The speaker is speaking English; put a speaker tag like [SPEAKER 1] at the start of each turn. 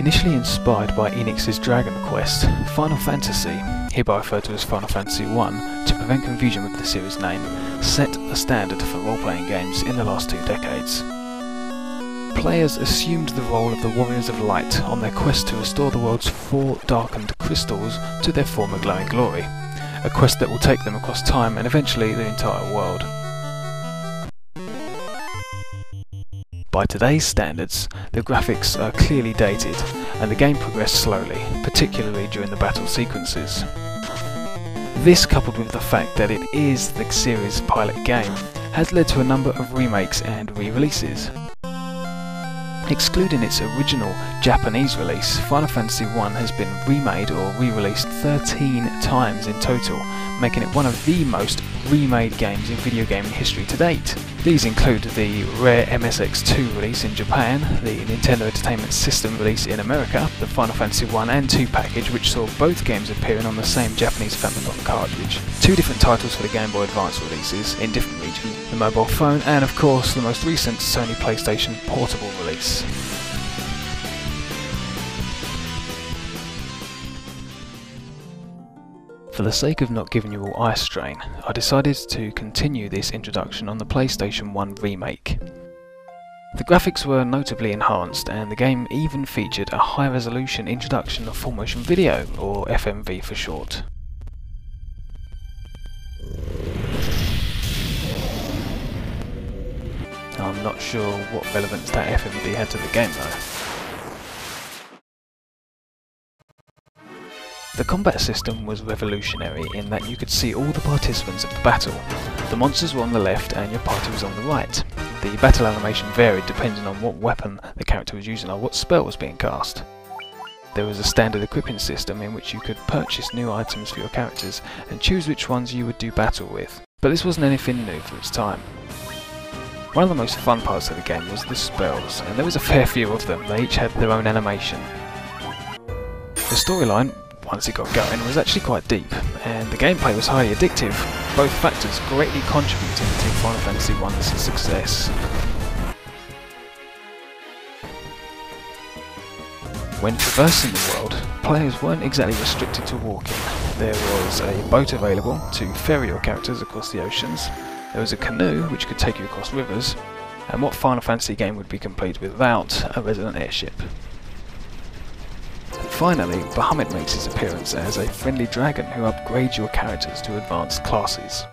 [SPEAKER 1] Initially inspired by Enix's Dragon Quest, Final Fantasy, hereby referred to as Final Fantasy 1, to prevent confusion with the series name, set a standard for role-playing games in the last 2 decades. Players assumed the role of the Warriors of Light on their quest to restore the world's 4 darkened crystals to their former glowing glory, a quest that will take them across time and eventually the entire world. By today's standards, the graphics are clearly dated, and the game progressed slowly, particularly during the battle sequences. This, coupled with the fact that it is the series' pilot game, has led to a number of remakes and re-releases. Excluding its original Japanese release, Final Fantasy 1 has been remade or re-released 13 times in total, making it one of the most remade games in video gaming history to date. These include the rare MSX2 release in Japan, the Nintendo Entertainment System release in America, the Final Fantasy 1 and 2 package, which saw both games appearing on the same Japanese Famicom cartridge, 2 different titles for the Game Boy Advance releases in different regions, the mobile phone, and of course the most recent Sony PlayStation Portable release. For the sake of not giving you all eye strain, I decided to continue this introduction on the PlayStation 1 remake. The graphics were notably enhanced, and the game even featured a high-resolution introduction of full-motion video, or FMV for short. I'm not sure what relevance that FMV had to the game though. The combat system was revolutionary in that you could see all the participants of the battle. The monsters were on the left and your party was on the right. The battle animation varied depending on what weapon the character was using or what spell was being cast. There was a standard equipping system in which you could purchase new items for your characters and choose which ones you would do battle with, but this wasn't anything new for its time. One of the most fun parts of the game was the spells, and there was a fair few of them. They each had their own animation. The storyline, once it got going, was actually quite deep, and the gameplay was highly addictive, both factors greatly contributing to Final Fantasy 1's success. When traversing the world, players weren't exactly restricted to walking. There was a boat available to ferry your characters across the oceans, there was a canoe which could take you across rivers, and what Final Fantasy game would be complete without a resident airship? Finally, Bahamut makes his appearance as a friendly dragon who upgrades your characters to advanced classes.